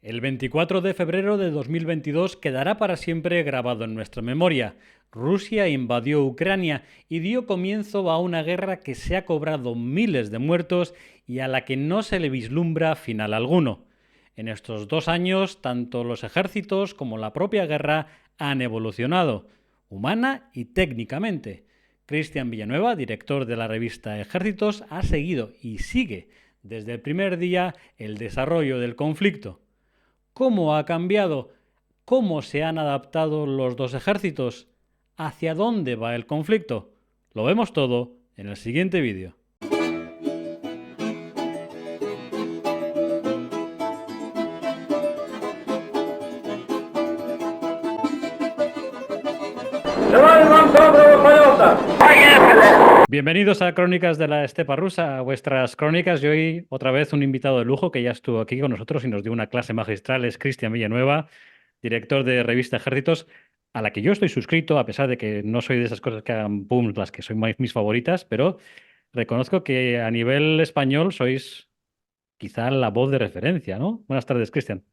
El 24 de febrero de 2022 quedará para siempre grabado en nuestra memoria. Rusia invadió Ucrania y dio comienzo a una guerra que se ha cobrado miles de muertos y a la que no se le vislumbra final alguno. En estos 2 años, tanto los ejércitos como la propia guerra han evolucionado, humana y técnicamente. Cristian Villanueva, director de la revista Ejércitos, ha seguido y sigue desde el primer día el desarrollo del conflicto. ¿Cómo ha cambiado? ¿Cómo se han adaptado los dos ejércitos? ¿Hacia dónde va el conflicto? Lo vemos todo en el siguiente vídeo. Bienvenidos a Crónicas de la Estepa Rusa, a vuestras crónicas. Y hoy otra vez un invitado de lujo que ya estuvo aquí con nosotros y nos dio una clase magistral. Es Cristian Villanueva, director de revista Ejércitos, a la que yo estoy suscrito, a pesar de que no soy de esas cosas que hagan boom, las que son mis favoritas, pero reconozco que a nivel español sois quizá la voz de referencia, ¿no? Buenas tardes, Cristian.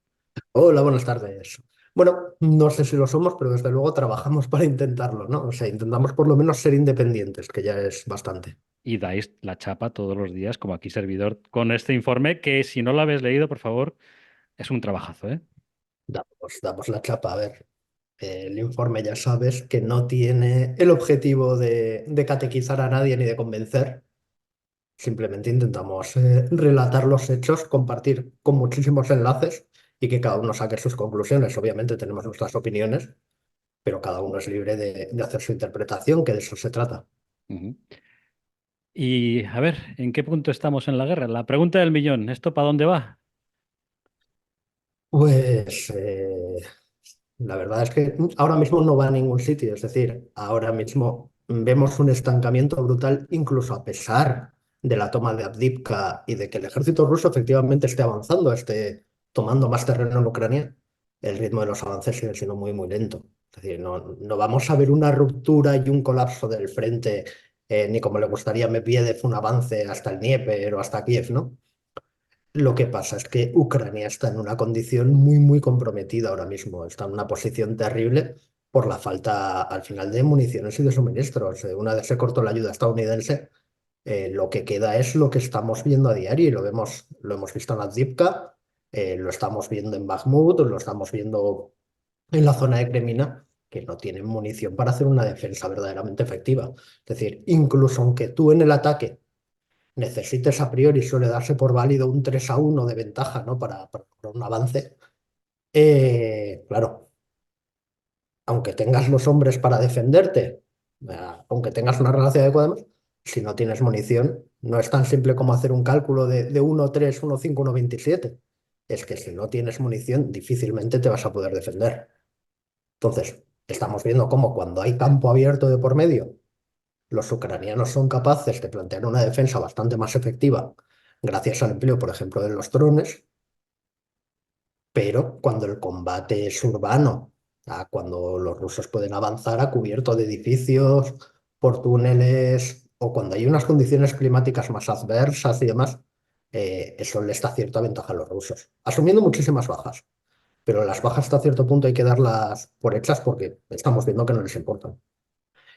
Hola, buenas tardes. Bueno, no sé si lo somos, pero desde luego trabajamos para intentarlo, ¿no? O sea, intentamos por lo menos ser independientes, que ya es bastante. Y dais la chapa todos los días, como aquí servidor, con este informe que si no lo habéis leído, por favor, es un trabajazo, ¿eh? Damos la chapa. A ver, el informe ya sabes que no tiene el objetivo de catequizar a nadie ni de convencer. Simplemente intentamos relatar los hechos, compartir con muchísimos enlaces y que cada uno saque sus conclusiones. Obviamente tenemos nuestras opiniones, pero cada uno es libre de hacer su interpretación, que de eso se trata. Ujú. Y a ver, ¿en qué punto estamos en la guerra? La pregunta del millón, ¿esto para dónde va? Pues la verdad es que ahora mismo no va a ningún sitio, es decir, ahora mismo vemos un estancamiento brutal, incluso a pesar de la toma de Avdiivka y de que el ejército ruso efectivamente esté avanzando, esté tomando más terreno en Ucrania, el ritmo de los avances sigue siendo muy, muy lento. Es decir, no vamos a ver una ruptura y un colapso del frente, ni como le gustaría a Medvedev un avance hasta el Dnieper o hasta Kiev, ¿no? Lo que pasa es que Ucrania está en una condición muy, muy comprometida ahora mismo. Está en una posición terrible por la falta, al final, de municiones y de suministros. Una vez se cortó la ayuda estadounidense, lo que queda es lo que estamos viendo a diario y lo hemos visto en Avdiivka, lo estamos viendo en Bakhmut, lo estamos viendo en la zona de Kremina, que no tienen munición para hacer una defensa verdaderamente efectiva. Es decir, incluso aunque tú en el ataque necesites a priori, suele darse por válido un 3-1 de ventaja, ¿no? Para un avance. Claro, aunque tengas los hombres para defenderte, aunque tengas una relación adecuada, además, si no tienes munición, no es tan simple como hacer un cálculo de 1-3, 1-5, 1-27. Es que si no tienes munición, difícilmente te vas a poder defender. Entonces, estamos viendo cómo cuando hay campo abierto de por medio, los ucranianos son capaces de plantear una defensa bastante más efectiva gracias al empleo, por ejemplo, de los drones, pero cuando el combate es urbano, cuando los rusos pueden avanzar a cubierto de edificios, por túneles, o cuando hay unas condiciones climáticas más adversas y demás, eso le está cierta ventaja a los rusos, asumiendo muchísimas bajas. Pero las bajas hasta cierto punto hay que darlas por hechas porque estamos viendo que no les importan.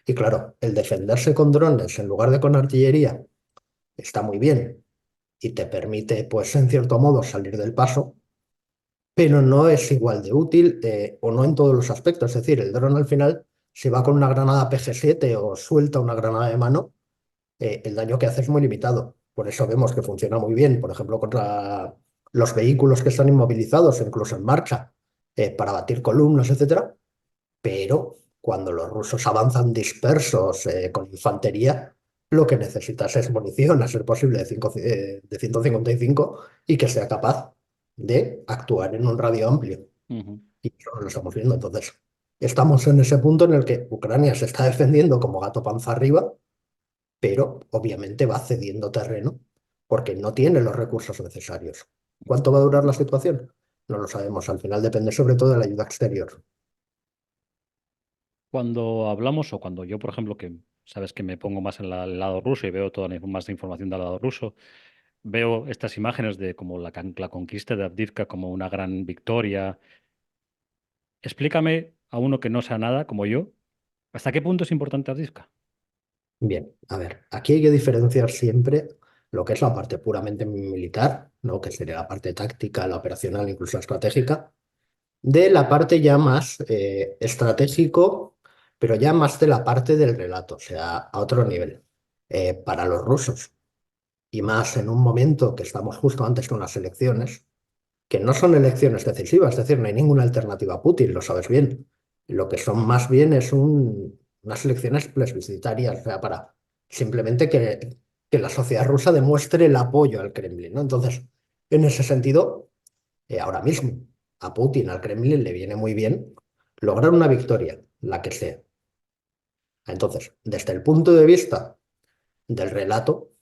Y claro, el defenderse con drones en lugar de con artillería está muy bien y te permite, pues, en cierto modo, salir del paso, pero no es igual de útil o no en todos los aspectos. Es decir, el dron al final, si va con una granada PG-7 o suelta una granada de mano, el daño que hace es muy limitado. Por eso vemos que funciona muy bien, por ejemplo, contra los vehículos que están inmovilizados, incluso en marcha, para batir columnas, etcétera. Pero cuando los rusos avanzan dispersos con infantería, lo que necesitas es munición, a ser posible, de 155 y que sea capaz de actuar en un radio amplio. Ujú. Y eso no lo estamos viendo. Entonces, estamos en ese punto en el que Ucrania se está defendiendo como gato panza arriba, pero obviamente va cediendo terreno porque no tiene los recursos necesarios. ¿Cuánto va a durar la situación? No lo sabemos. Al final depende sobre todo de la ayuda exterior. Cuando hablamos, o cuando yo, por ejemplo, que sabes que me pongo más en el lado ruso y veo toda más información del lado ruso, veo estas imágenes de como la conquista de Avdiivka como una gran victoria. Explícame a uno que no sea nada, como yo, ¿hasta qué punto es importante Avdiivka? Bien, a ver, aquí hay que diferenciar siempre lo que es la parte puramente militar, ¿no? Que sería la parte táctica, la operacional, incluso la estratégica, de la parte ya más estratégico, pero ya más de la parte del relato, o sea, a otro nivel. Para los rusos, y más en un momento que estamos justo antes de unas elecciones, que no son elecciones decisivas, es decir, no hay ninguna alternativa a Putin, lo sabes bien. Lo que son más bien es unas elecciones plebiscitarias, o sea, para simplemente que la sociedad rusa demuestre el apoyo al Kremlin, ¿no? Entonces, en ese sentido, ahora mismo a Putin, al Kremlin, le viene muy bien lograr una victoria, la que sea. Entonces, desde el punto de vista del relato,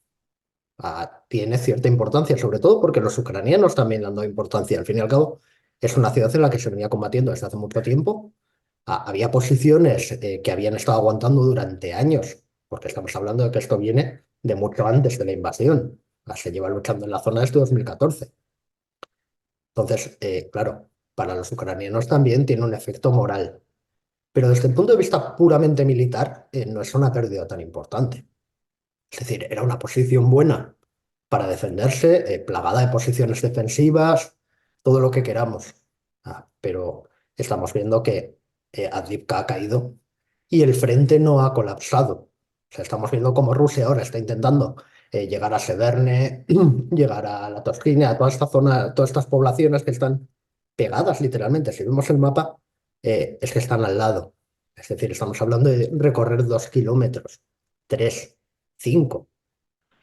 tiene cierta importancia, sobre todo porque los ucranianos también le han dado importancia. Al fin y al cabo, es una ciudad en la que se venía combatiendo desde hace mucho tiempo. Había posiciones que habían estado aguantando durante años, porque estamos hablando de que esto viene de mucho antes de la invasión. Se lleva luchando en la zona desde 2014. Entonces, claro, para los ucranianos también tiene un efecto moral. Pero desde el punto de vista puramente militar, no es una pérdida tan importante. Es decir, era una posición buena para defenderse, plagada de posiciones defensivas, todo lo que queramos. Pero estamos viendo que Avdiivka ha caído y el frente no ha colapsado. O sea, estamos viendo cómo Rusia ahora está intentando llegar a Severne, llegar a la Tosquina, a toda esta zona, a todas estas poblaciones que están pegadas literalmente. Si vemos el mapa, es que están al lado. Es decir, estamos hablando de recorrer 2 kilómetros, tres, cinco,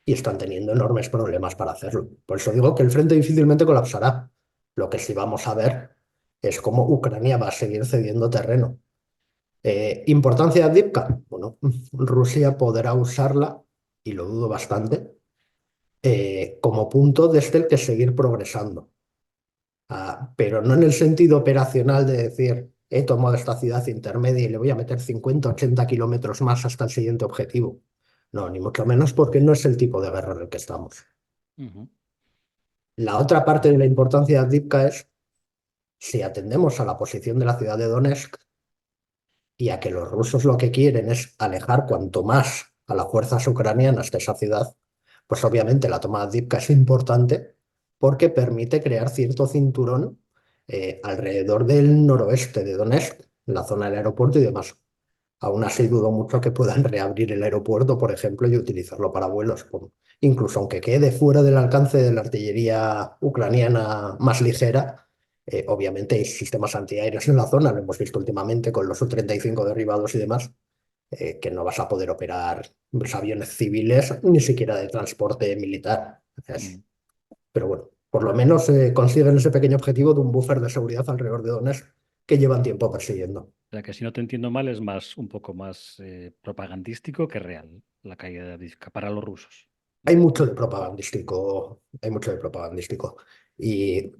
y están teniendo enormes problemas para hacerlo. Por eso digo que el frente difícilmente colapsará. Lo que sí vamos a ver es cómo Ucrania va a seguir cediendo terreno. ¿Importancia de Avdiivka? Bueno, Rusia podrá usarla, y lo dudo bastante, como punto desde el que seguir progresando. Pero no en el sentido operacional de decir, he tomado esta ciudad intermedia y le voy a meter 50, 80 kilómetros más hasta el siguiente objetivo. No, ni mucho menos porque no es el tipo de guerra en el que estamos. Ujú. La otra parte de la importancia de Avdiivka es, si atendemos a la posición de la ciudad de Donetsk y a que los rusos lo que quieren es alejar cuanto más a las fuerzas ucranianas de esa ciudad, pues obviamente la toma de Avdiivka es importante porque permite crear cierto cinturón alrededor del noroeste de Donetsk, la zona del aeropuerto y demás. Aún así dudo mucho que puedan reabrir el aeropuerto, por ejemplo, y utilizarlo para vuelos. Incluso aunque quede fuera del alcance de la artillería ucraniana más ligera, obviamente hay sistemas antiaéreos en la zona, lo hemos visto últimamente con los Su-35 derribados y demás, que no vas a poder operar los aviones civiles ni siquiera de transporte militar. Mm. Pero bueno, por lo menos consiguen ese pequeño objetivo de un buffer de seguridad alrededor de Donetsk que llevan tiempo persiguiendo. O sea que si no te entiendo mal, es más un poco más propagandístico que real la caída de Avdiivka para los rusos. Hay mucho de propagandístico. Y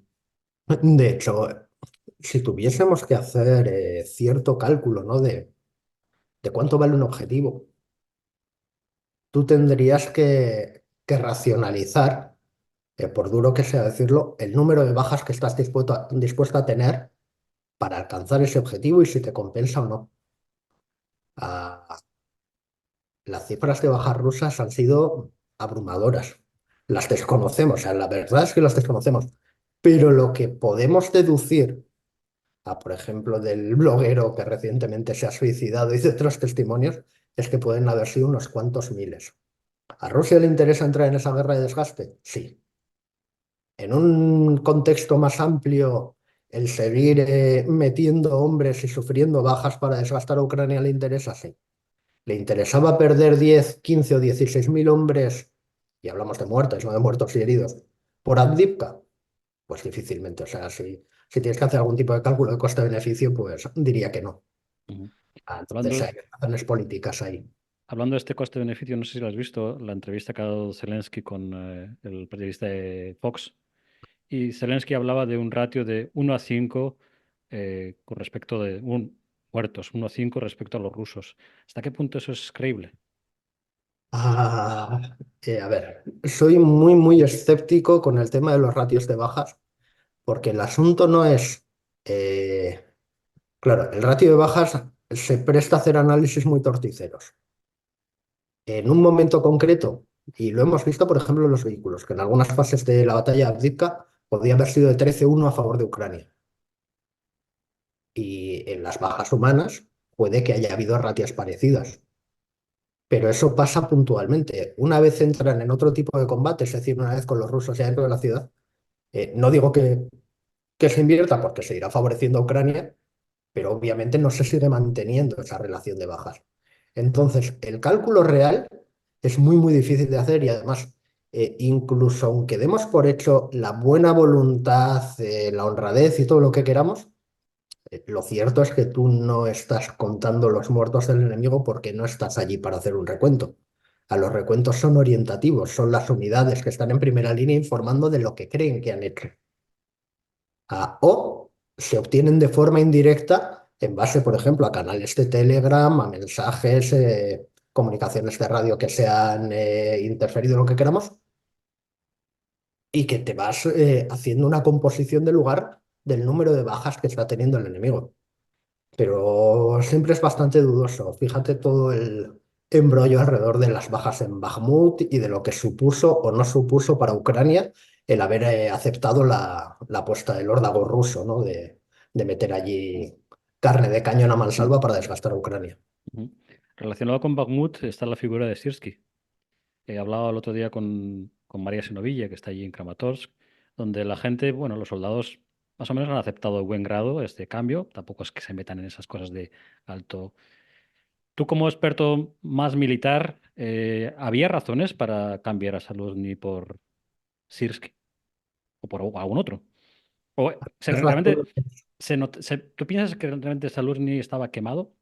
de hecho, si tuviésemos que hacer cierto cálculo, ¿no? de cuánto vale un objetivo, tú tendrías que racionalizar, por duro que sea decirlo, el número de bajas que estás dispuesto a tener para alcanzar ese objetivo y si te compensa o no. Ah, las cifras de bajas rusas han sido abrumadoras. Las desconocemos, o sea, la verdad es que las desconocemos. Pero lo que podemos deducir, por ejemplo, del bloguero que recientemente se ha suicidado y de otros testimonios, es que pueden haber sido unos cuantos miles. ¿A Rusia le interesa entrar en esa guerra de desgaste? Sí. En un contexto más amplio, el seguir metiendo hombres y sufriendo bajas para desgastar a Ucrania le interesa, sí. ¿Le interesaba perder 10, 15 o 16 mil hombres, y hablamos de muertes, no de muertos y heridos, por Avdiivka? Pues difícilmente. O sea, si tienes que hacer algún tipo de cálculo de coste-beneficio, pues diría que no. Ujú. Entonces Hablando, hay razones políticas ahí. hablando de este coste-beneficio, no sé si lo has visto, la entrevista que ha dado Zelensky con el periodista de Fox. Y Zelensky hablaba de un ratio de 1 a 5 con respecto de muertos, 1 a 5 respecto a los rusos. ¿Hasta qué punto eso es creíble? A ver, soy muy, muy escéptico con el tema de los ratios de bajas, porque el asunto no es, eh, claro, el ratio de bajas se presta a hacer análisis muy torticeros. En un momento concreto, y lo hemos visto, por ejemplo, en los vehículos, que en algunas fases de la batalla de Avdiivka podía haber sido de 13-1 a favor de Ucrania. Y en las bajas humanas puede que haya habido ratios parecidas. Pero eso pasa puntualmente. Una vez entran en otro tipo de combate, es decir, una vez con los rusos ya dentro de la ciudad, no digo que se invierta porque se irá favoreciendo a Ucrania, pero obviamente no se sigue manteniendo esa relación de bajas. Entonces, el cálculo real es muy, muy difícil de hacer y además, incluso aunque demos por hecho la buena voluntad, la honradez y todo lo que queramos, lo cierto es que tú no estás contando los muertos del enemigo porque no estás allí para hacer un recuento. A los recuentos son orientativos, son las unidades que están en primera línea informando de lo que creen que han hecho. O se obtienen de forma indirecta en base, por ejemplo, a canales de Telegram, a mensajes, comunicaciones de radio que se han interferido, lo que queramos, y que te vas haciendo una composición del lugar del número de bajas que está teniendo el enemigo. Pero siempre es bastante dudoso. Fíjate todo el embrollo alrededor de las bajas en Bakhmut y de lo que supuso o no supuso para Ucrania el haber aceptado la apuesta del órdago ruso, ¿no? De meter allí carne de cañón a mansalva para desgastar a Ucrania. Ujú. Relacionado con Bakhmut está la figura de Sirsky. He hablado el otro día con María Sinovilla, que está allí en Kramatorsk, donde la gente, bueno, los soldados más o menos han aceptado de buen grado este cambio. Tampoco es que se metan en esas cosas de alto. Tú como experto más militar, ¿había razones para cambiar a Saluzny por Sirsky o por algún otro? ¿O Es realmente tú piensas que realmente Saluzny estaba quemado?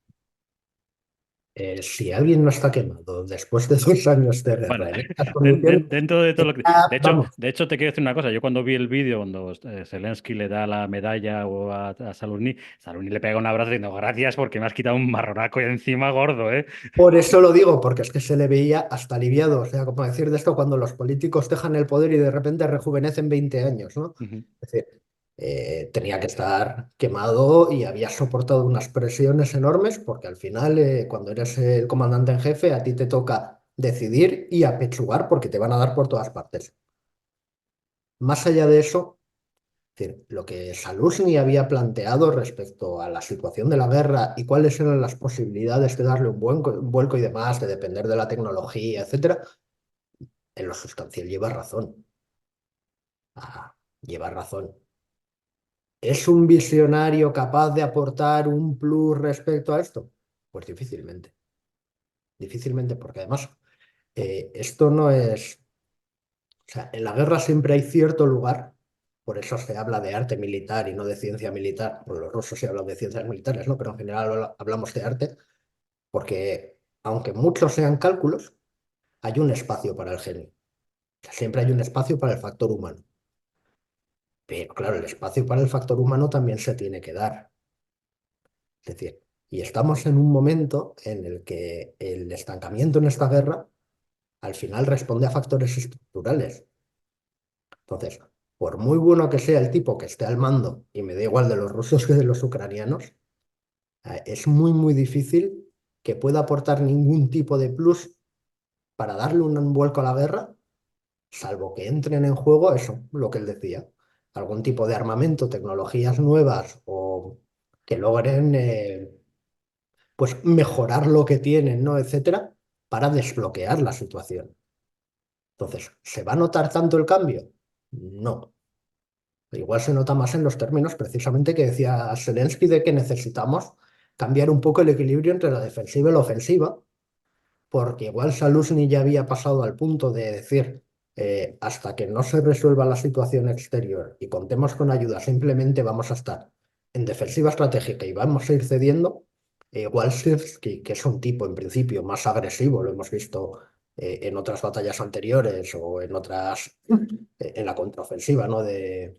si alguien no está quemado después de 2 años de Bueno, guerra en estas condiciones, dentro de todo lo que... vamos. De hecho, te quiero decir una cosa. Yo cuando vi el vídeo, cuando Zelensky le da la medalla a Saloni, Saloni le pega un abrazo diciendo gracias porque me has quitado un marronaco y encima gordo, ¿eh? Por eso lo digo, porque es que se le veía hasta aliviado. O sea, como decir de esto cuando los políticos dejan el poder y de repente rejuvenecen 20 años, ¿no? Ujú, Es decir, tenía que estar quemado y había soportado unas presiones enormes, porque al final, cuando eres el comandante en jefe, a ti te toca decidir y apechugar porque te van a dar por todas partes. Más allá de eso, es decir, lo que Saluzny había planteado respecto a la situación de la guerra y cuáles eran las posibilidades de darle un vuelco y demás, de depender de la tecnología, etcétera, en lo sustancial lleva razón. Lleva razón. ¿Es un visionario capaz de aportar un plus respecto a esto? Pues difícilmente. Difícilmente, porque además esto no es... O sea, en la guerra siempre hay cierto lugar, por eso se habla de arte militar y no de ciencia militar. Bueno, los rusos sí hablan de ciencias militares, ¿no? Pero en general hablamos de arte, porque aunque muchos sean cálculos, hay un espacio para el genio. O sea, siempre hay un espacio para el factor humano. Pero claro, el espacio para el factor humano también se tiene que dar. Es decir, y estamos en un momento en el que el estancamiento en esta guerra al final responde a factores estructurales. Entonces, por muy bueno que sea el tipo que esté al mando, y me da igual de los rusos que de los ucranianos, es muy, muy difícil que pueda aportar ningún tipo de plus para darle un vuelco a la guerra, salvo que entren en juego eso, lo que él decía, algún tipo de armamento, tecnologías nuevas o que logren pues mejorar lo que tienen, ¿no? Etcétera, para desbloquear la situación. Entonces, ¿se va a notar tanto el cambio? No. Igual se nota más en los términos precisamente que decía Zelensky de que necesitamos cambiar un poco el equilibrio entre la defensiva y la ofensiva, porque igual Saluzny ya había pasado al punto de decir, hasta que no se resuelva la situación exterior y contemos con ayuda, simplemente vamos a estar en defensiva estratégica y vamos a ir cediendo. Igual Sirski, que es un tipo en principio más agresivo, lo hemos visto en otras batallas anteriores o en otras, en la contraofensiva, ¿no? De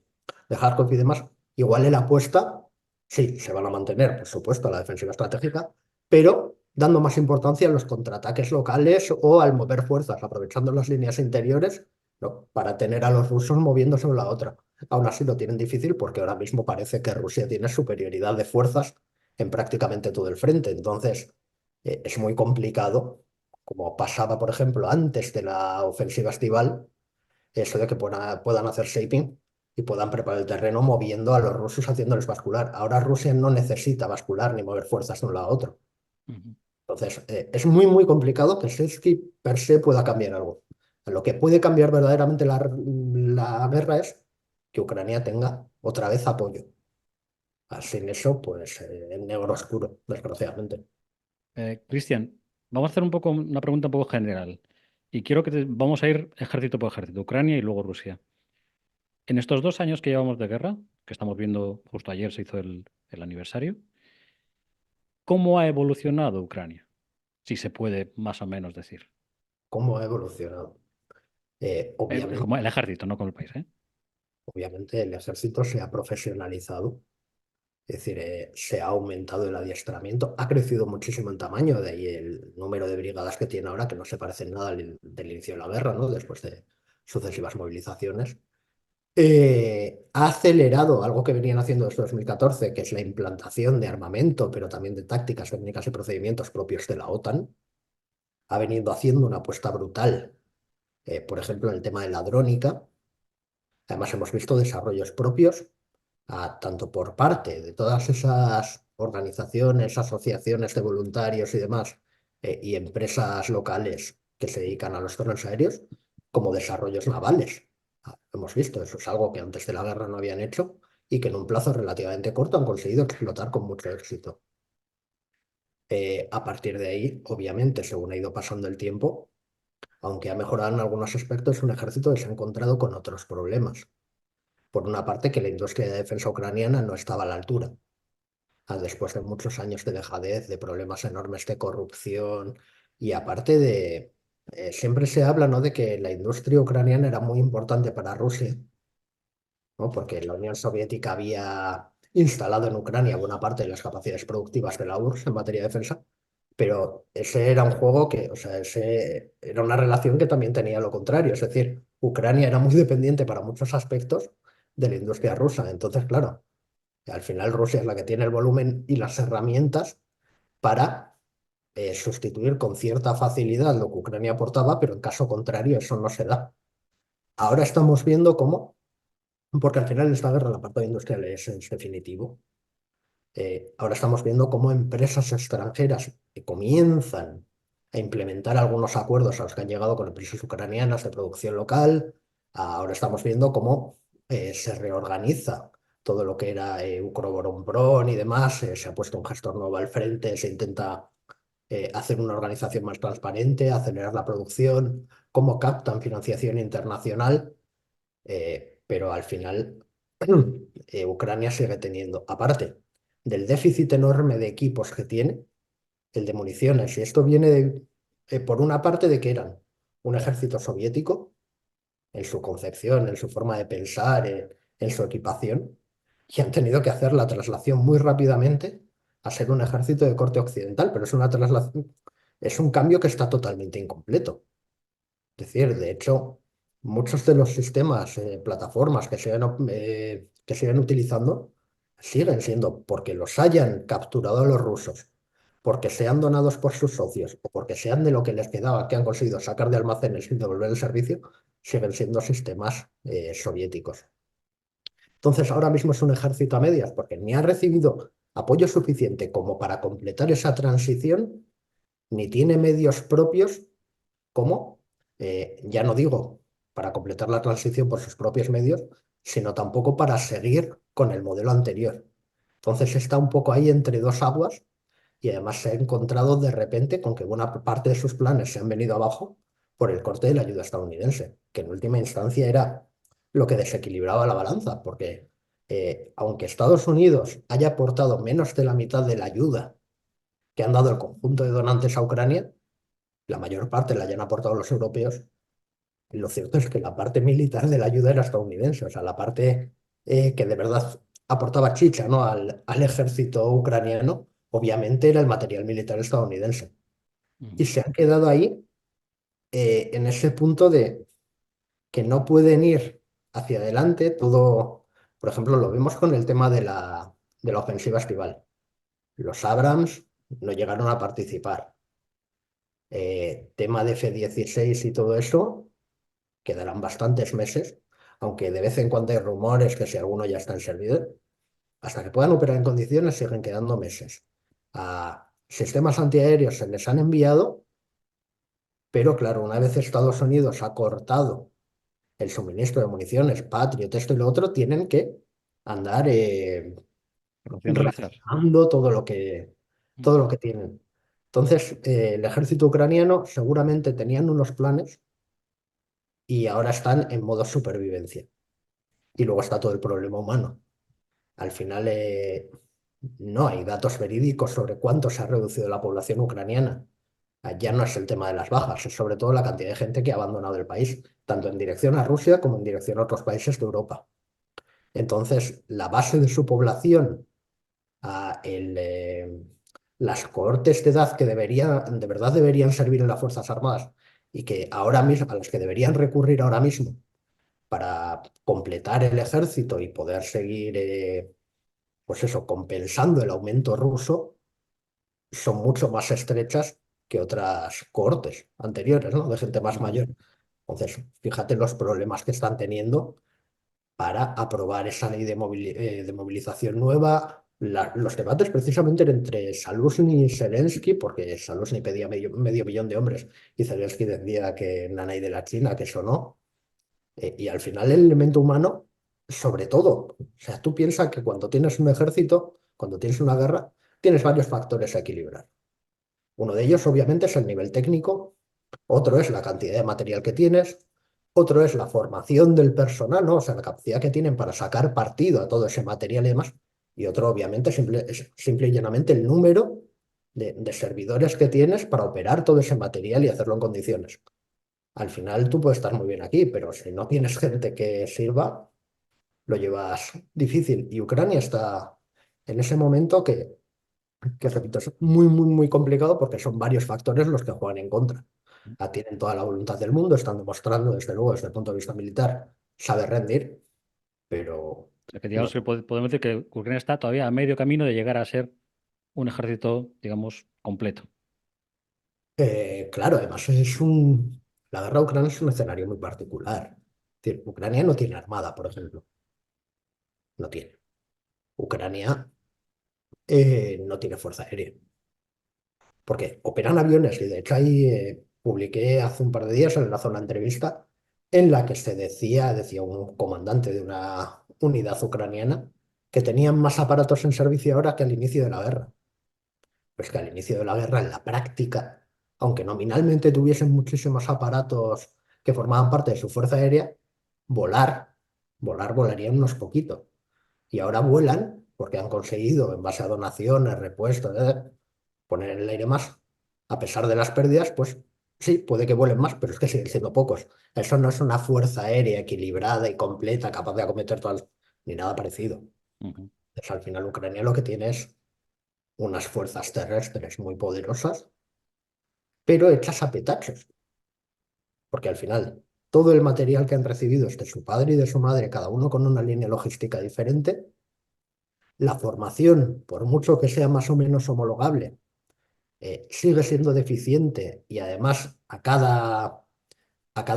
Kharkov y demás, igual él apuesta, sí, se van a mantener, por supuesto, a la defensiva estratégica, pero dando más importancia a los contraataques locales o al mover fuerzas, aprovechando las líneas interiores, ¿no? Para tener a los rusos moviéndose de una a otra. Aún así lo tienen difícil porque ahora mismo parece que Rusia tiene superioridad de fuerzas en prácticamente todo el frente. Entonces, es muy complicado, como pasaba, por ejemplo, antes de la ofensiva estival, eso de que puedan hacer shaping y puedan preparar el terreno moviendo a los rusos, haciéndoles bascular. Ahora Rusia no necesita bascular ni mover fuerzas de un lado a otro. Ujú. Entonces, es muy, muy complicado que Zelensky per se pueda cambiar algo. Lo que puede cambiar verdaderamente la guerra es que Ucrania tenga otra vez apoyo. Sin eso, pues en negro oscuro, desgraciadamente. Cristian, vamos a hacer un poco una pregunta un poco general. Y quiero vamos a ir ejército por ejército, Ucrania y luego Rusia. En estos 2 años que llevamos de guerra, que estamos viendo, justo ayer se hizo el aniversario, ¿cómo ha evolucionado Ucrania? Si se puede más o menos decir. ¿Cómo ha evolucionado? Obviamente, Como el ejército, no como el país, ¿eh? obviamente el ejército se ha profesionalizado. Es decir, se ha aumentado el adiestramiento, ha crecido muchísimo en tamaño, de ahí el número de brigadas que tiene ahora, que no se parecen nada del inicio de la guerra, ¿no? Después de sucesivas movilizaciones. Ha acelerado algo que venían haciendo desde 2014, que es la implantación de armamento, pero también de tácticas, técnicas y procedimientos propios de la OTAN. Ha venido haciendo una apuesta brutal, por ejemplo, en el tema de la drónica. Además, hemos visto desarrollos propios tanto por parte de todas esas organizaciones, asociaciones de voluntarios y demás, y empresas locales que se dedican a los drones aéreos, como desarrollos navales. Hemos visto, eso es algo que antes de la guerra no habían hecho y que en un plazo relativamente corto han conseguido explotar con mucho éxito. A partir de ahí, obviamente, según ha ido pasando el tiempo, aunque ha mejorado en algunos aspectos, un ejército que se ha encontrado con otros problemas. Por una parte, que la industria de defensa ucraniana no estaba a la altura después de muchos años de dejadez, de problemas enormes de corrupción y aparte siempre se habla, ¿no?, de que la industria ucraniana era muy importante para Rusia, ¿no? Porque la Unión Soviética había instalado en Ucrania buena parte de las capacidades productivas de la URSS en materia de defensa, pero ese era un juego que, o sea, ese era una relación que también tenía lo contrario, es decir, Ucrania era muy dependiente para muchos aspectos de la industria rusa, entonces, claro. Al final Rusia es la que tiene el volumen y las herramientas para sustituir con cierta facilidad lo que Ucrania aportaba, pero en caso contrario eso no se da. Ahora estamos viendo cómo, porque al final esta guerra, la parte industrial es definitivo. Ahora estamos viendo cómo empresas extranjeras que comienzan a implementar algunos acuerdos a los que han llegado con empresas ucranianas de producción local. Ahora estamos viendo cómo se reorganiza todo lo que era Ukroboronpron y demás. Se ha puesto un gestor nuevo al frente, se intenta hacer una organización más transparente, acelerar la producción, cómo captan financiación internacional, pero al final Ucrania sigue teniendo, aparte del déficit enorme de equipos que tiene, el de municiones, y esto viene por una parte de que eran un ejército soviético en su concepción, en su forma de pensar, en su equipación, y han tenido que hacer la traslación muy rápidamente a ser un ejército de corte occidental, pero es una traslación, es un cambio que está totalmente incompleto. Es decir, de hecho, muchos de los sistemas, plataformas que siguen utilizando, siguen siendo porque los hayan capturado a los rusos, porque sean donados por sus socios o porque sean de lo que les quedaba que han conseguido sacar de almacenes y devolver el servicio, siguen siendo sistemas soviéticos. Entonces, ahora mismo es un ejército a medias porque ni ha recibido apoyo suficiente como para completar esa transición, ni tiene medios propios como, ya no digo para completar la transición por sus propios medios, sino tampoco para seguir con el modelo anterior. Entonces está un poco ahí entre dos aguas y además se ha encontrado de repente con que buena parte de sus planes se han venido abajo por el corte de la ayuda estadounidense, que en última instancia era lo que desequilibraba la balanza, porque aunque Estados Unidos haya aportado menos de la mitad de la ayuda que han dado el conjunto de donantes a Ucrania, la mayor parte la hayan aportado los europeos. Lo cierto es que la parte militar de la ayuda era estadounidense, o sea, la parte que de verdad aportaba chicha, ¿no?, al ejército ucraniano, obviamente era el material militar estadounidense. Y Ujú. se han quedado ahí en ese punto de que no pueden ir hacia adelante. Todo, por ejemplo, lo vemos con el tema de la ofensiva estival. Los Abrams no llegaron a participar. Tema de F-16 y todo eso, quedarán bastantes meses, aunque de vez en cuando hay rumores que si alguno ya está en servidor, hasta que puedan operar en condiciones siguen quedando meses. A sistemas antiaéreos se les han enviado, pero claro, una vez Estados Unidos ha cortado el suministro de municiones, Patriot, esto y lo otro, tienen que andar Racionalizar. racionando todo Ujú. lo que tienen. Entonces, el ejército ucraniano seguramente tenían unos planes y ahora están en modo supervivencia. Y luego está todo el problema humano. Al final, no hay datos verídicos sobre cuánto se ha reducido la población ucraniana. Ya no es el tema de las bajas, es sobre todo la cantidad de gente que ha abandonado el país, tanto en dirección a Rusia como en dirección a otros países de Europa. Entonces, la base de su población, a las cohortes de edad que de verdad deberían servir en las Fuerzas Armadas y que ahora mismo, a las que deberían recurrir ahora mismo para completar el ejército y poder seguir, pues eso, compensando el aumento ruso, son mucho más estrechas que otras cohortes anteriores, ¿no? De gente más Ujú. mayor. Entonces, fíjate los problemas que están teniendo para aprobar esa ley de movilización nueva. Los debates precisamente eran entre Saluzny y Zelensky, porque Saluzny pedía medio millón de hombres y Zelensky decía que nanay de la China, que eso no. Y al final el elemento humano, sobre todo, o sea, tú piensas que cuando tienes un ejército, cuando tienes una guerra, tienes varios factores a equilibrar. Uno de ellos, obviamente, es el nivel técnico, otro es la cantidad de material que tienes, otro es la formación del personal, ¿no? O sea, la capacidad que tienen para sacar partido a todo ese material y demás, y otro, obviamente, es simple y llanamente el número de servidores que tienes para operar todo ese material y hacerlo en condiciones. Al final tú puedes estar muy bien aquí, pero si no tienes gente que sirva, lo llevas difícil. Y Ucrania está en ese momento que repito, es muy, muy, muy complicado porque son varios factores los que juegan en contra. Tienen toda la voluntad del mundo, están demostrando, desde luego, desde el punto de vista militar, saber rendir, pero O sea, que no. digamos que podemos decir que Ucrania está todavía a medio camino de llegar a ser un ejército, digamos, completo. Claro, además la guerra de Ucrania es un escenario muy particular. Es decir, Ucrania no tiene armada, por ejemplo, no tiene. Ucrania no tiene fuerza aérea, porque operan aviones y de hecho ahí publiqué hace un par de días en la zona entrevista en la que decía un comandante de una unidad ucraniana que tenían más aparatos en servicio ahora que al inicio de la guerra. Pues que al inicio de la guerra, en la práctica, aunque nominalmente tuviesen muchísimos aparatos que formaban parte de su fuerza aérea, volar, volarían unos poquitos. Y ahora vuelan porque han conseguido, en base a donaciones, repuestos, poner en el aire más. A pesar de las pérdidas, pues sí, puede que vuelen más, pero es que siguen siendo pocos. Eso no es una fuerza aérea equilibrada y completa, capaz de acometer todas, ni nada parecido. Ujú. Entonces, al final, Ucrania lo que tiene es unas fuerzas terrestres muy poderosas, pero hechas a petachos, porque al final todo el material que han recibido es de su padre y de su madre, cada uno con una línea logística diferente. La formación, por mucho que sea más o menos homologable, sigue siendo deficiente y además a cada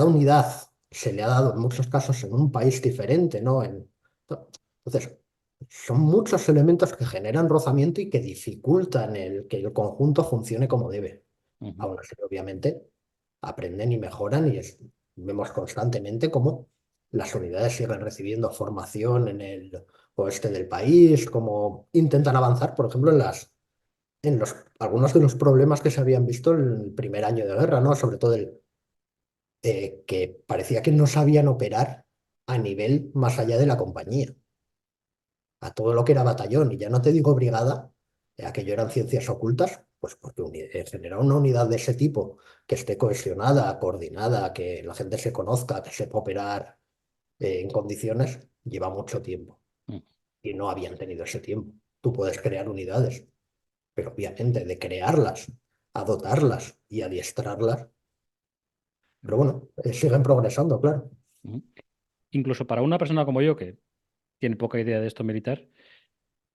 unidad se le ha dado en muchos casos en un país diferente, ¿no? Entonces, son muchos elementos que generan rozamiento y que dificultan que el conjunto funcione como debe. Ujú. Aún así, obviamente, aprenden y mejoran vemos constantemente cómo las unidades siguen recibiendo formación en el oeste del país, cómo intentan avanzar, por ejemplo, algunos de los problemas que se habían visto en el primer año de guerra, ¿no? Sobre todo que parecía que no sabían operar a nivel más allá de la compañía, a todo lo que era batallón, y ya no te digo brigada, aquello eran ciencias ocultas, pues porque generar una unidad de ese tipo que esté cohesionada, coordinada, que la gente se conozca, que sepa operar en condiciones, lleva mucho tiempo Ujú. y no habían tenido ese tiempo. Tú puedes crear unidades, pero obviamente de crearlas, a dotarlas y adiestrarlas. Pero bueno, siguen progresando, claro. Ujú. Incluso para una persona como yo, que tiene poca idea de esto militar,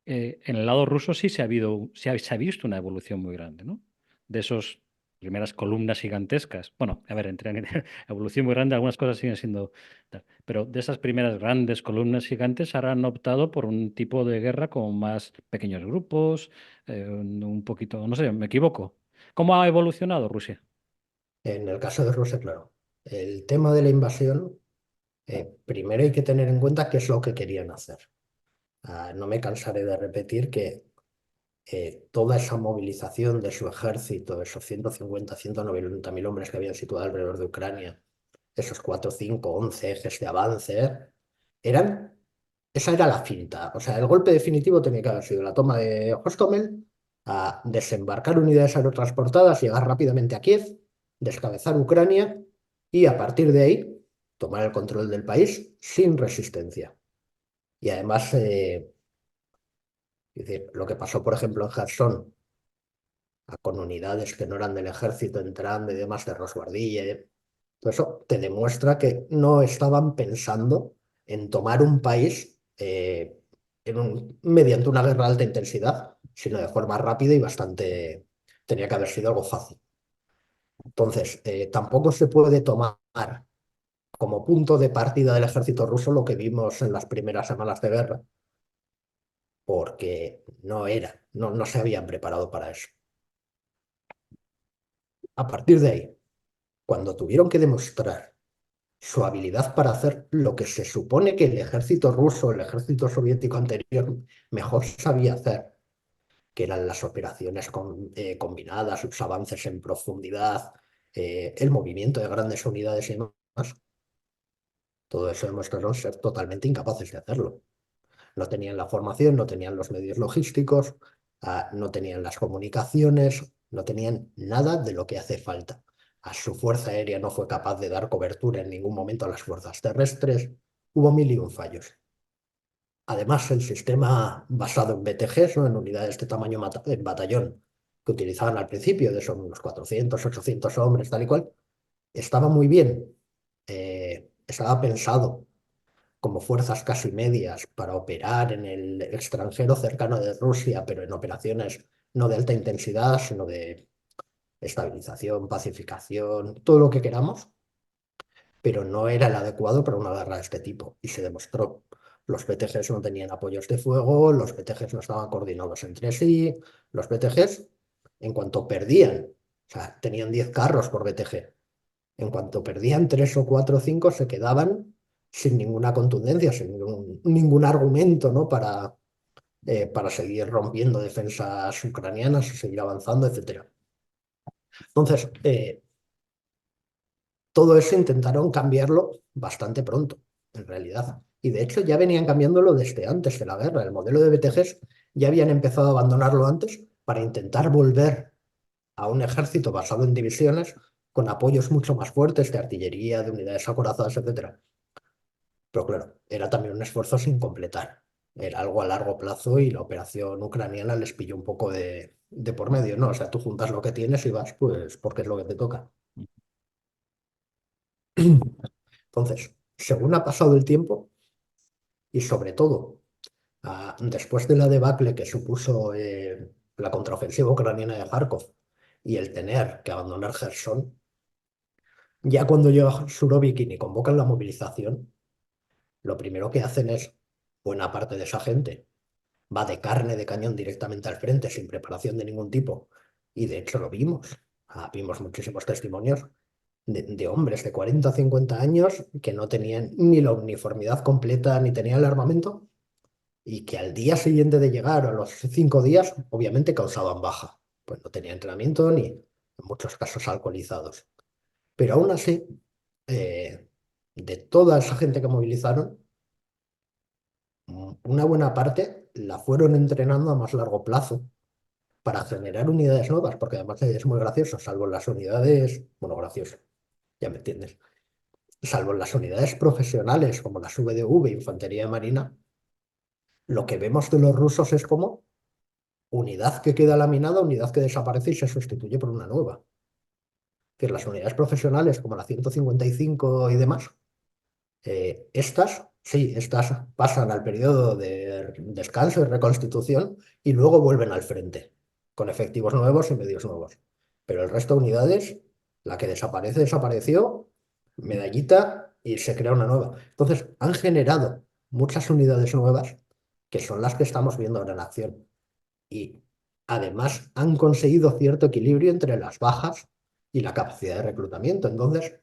en el lado ruso sí se ha visto una evolución muy grande, ¿no? De esos primeras columnas gigantescas. Bueno, a ver, entre evolución muy grande, algunas cosas siguen siendo tal. Pero de esas primeras grandes columnas gigantes ahora han optado por un tipo de guerra con más pequeños grupos, un poquito, no sé, me equivoco. ¿Cómo ha evolucionado Rusia? En el caso de Rusia, claro, el tema de la invasión, primero hay que tener en cuenta qué es lo que querían hacer. No me cansaré de repetir que toda esa movilización de su ejército, esos 150, 190.000 hombres que habían situado alrededor de Ucrania, esos 4, 5, 11 ejes de avance, eran, esa era la finta. O sea, el golpe definitivo tenía que haber sido la toma de Hostomel, a desembarcar unidades aerotransportadas, llegar rápidamente a Kiev, descabezar Ucrania y a partir de ahí tomar el control del país sin resistencia. Y además, es decir, lo que pasó, por ejemplo, en Kherson, con unidades que no eran del ejército entrando y demás de Rosguardilla. Todo eso te demuestra que no estaban pensando en tomar un país mediante una guerra de alta intensidad, sino de forma rápida y bastante. Tenía que haber sido algo fácil. Entonces, tampoco se puede tomar como punto de partida del ejército ruso lo que vimos en las primeras semanas de guerra, porque no se habían preparado para eso. A partir de ahí, cuando tuvieron que demostrar su habilidad para hacer lo que se supone que el ejército ruso, el ejército soviético anterior mejor sabía hacer, que eran las operaciones combinadas, los avances en profundidad, el movimiento de grandes unidades y demás, todo eso demostraron ser totalmente incapaces de hacerlo. No tenían la formación, no tenían los medios logísticos, no tenían las comunicaciones, no tenían nada de lo que hace falta. A su fuerza aérea no fue capaz de dar cobertura en ningún momento a las fuerzas terrestres. Hubo mil y un fallos. Además, el sistema basado en BTGs, ¿no? En unidades de tamaño en batallón, que utilizaban al principio, de esos unos 400, 800 hombres, tal y cual, estaba muy bien. Estaba pensado como fuerzas casi medias para operar en el extranjero cercano de Rusia, pero en operaciones no de alta intensidad, sino de estabilización, pacificación, todo lo que queramos, pero no era el adecuado para una guerra de este tipo, y se demostró. Los BTGs no tenían apoyos de fuego, los BTGs no estaban coordinados entre sí, los BTGs, en cuanto perdían, o sea, tenían 10 carros por BTG, en cuanto perdían 3 o 4 o 5, se quedaban sin ninguna contundencia, sin ningún argumento, ¿no? Para seguir rompiendo defensas ucranianas o seguir avanzando, etcétera. Entonces, todo eso intentaron cambiarlo bastante pronto, en realidad. Y de hecho ya venían cambiándolo desde antes de la guerra. El modelo de BTGs ya habían empezado a abandonarlo antes para intentar volver a un ejército basado en divisiones con apoyos mucho más fuertes de artillería, de unidades acorazadas, etcétera. Pero claro, era también un esfuerzo sin completar. Era algo a largo plazo y la operación ucraniana les pilló un poco de por medio, ¿no? O sea, tú juntas lo que tienes y vas, pues, porque es lo que te toca. Entonces, según ha pasado el tiempo y sobre todo después de la debacle que supuso la contraofensiva ucraniana de Kharkov y el tener que abandonar Gerson, ya cuando llega Surovikin y convocan la movilización, lo primero que hacen es, buena parte de esa gente va de carne de cañón directamente al frente, sin preparación de ningún tipo. Y de hecho lo vimos. Vimos muchísimos testimonios de hombres de 40 o 50 años que no tenían ni la uniformidad completa ni tenían el armamento y que al día siguiente de llegar, o a los 5 días, obviamente causaban baja. Pues no tenía entrenamiento ni, en muchos casos, alcoholizados. Pero aún así, eh, de toda esa gente que movilizaron, una buena parte la fueron entrenando a más largo plazo para generar unidades nuevas, porque además es muy gracioso, salvo las unidades, bueno, gracioso, ya me entiendes, salvo las unidades profesionales como las VDV, Infantería de Marina, lo que vemos de los rusos es como unidad que queda laminada, unidad que desaparece y se sustituye por una nueva. Es decir, las unidades profesionales como la 155 y demás, estas, sí, estas pasan al periodo de descanso y reconstitución y luego vuelven al frente, con efectivos nuevos y medios nuevos. Pero el resto de unidades, la que desaparece, desapareció, medallita y se crea una nueva. Entonces, han generado muchas unidades nuevas que son las que estamos viendo ahora en acción. Y además han conseguido cierto equilibrio entre las bajas y la capacidad de reclutamiento. Entonces,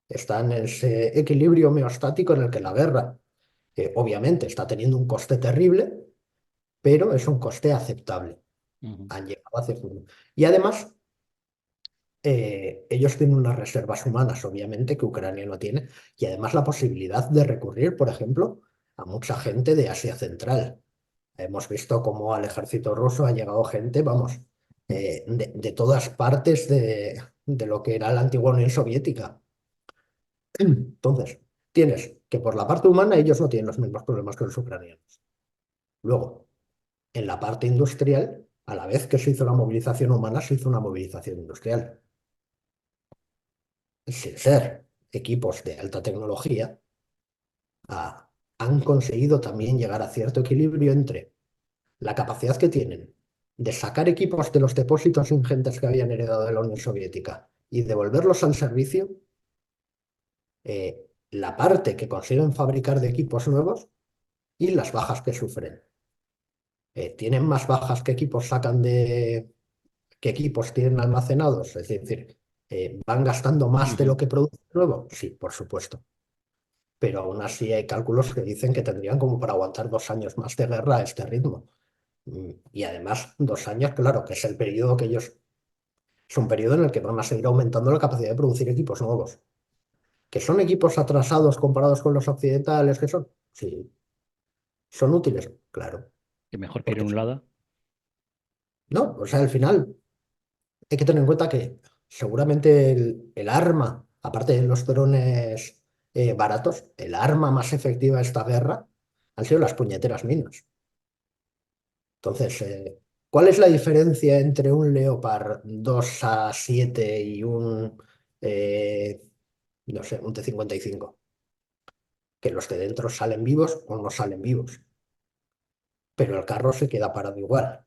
está en ese equilibrio homeostático en el que la guerra, obviamente, está teniendo un coste terrible, pero es un coste aceptable. Ujú. Han llegado a hacer uno. Y además, ellos tienen unas reservas humanas, obviamente, que Ucrania no tiene, y además la posibilidad de recurrir, por ejemplo, a mucha gente de Asia Central. Hemos visto cómo al ejército ruso ha llegado gente, vamos, de todas partes de lo que era la antigua Unión Soviética. Entonces, tienes que por la parte humana ellos no tienen los mismos problemas que los ucranianos. Luego, en la parte industrial, a la vez que se hizo la movilización humana, se hizo una movilización industrial. Sin ser equipos de alta tecnología, han conseguido también llegar a cierto equilibrio entre la capacidad que tienen de sacar equipos de los depósitos ingentes que habían heredado de la Unión Soviética y devolverlos al servicio, la parte que consiguen fabricar de equipos nuevos y las bajas que sufren. Tienen más bajas que equipos sacan que equipos tienen almacenados, es decir, van gastando más de Ujú. lo que producen nuevo, sí, por supuesto. Pero aún así hay cálculos que dicen que tendrían como para aguantar 2 años más de guerra a este ritmo. Y además, 2 años, claro, que es el periodo que ellos, es un periodo en el que van a seguir aumentando la capacidad de producir equipos nuevos. ¿Que son equipos atrasados comparados con los occidentales que son? Sí. ¿Son útiles? Claro. Que mejor que ir a Porque un lado. no, o sea, al final hay que tener en cuenta que seguramente el arma, aparte de los drones baratos, el arma más efectiva de esta guerra han sido las puñeteras minas. Entonces, ¿cuál es la diferencia entre un Leopard 2A7 y eh, no sé, un T-55? Que los de dentro salen vivos o no salen vivos, pero el carro se queda parado igual.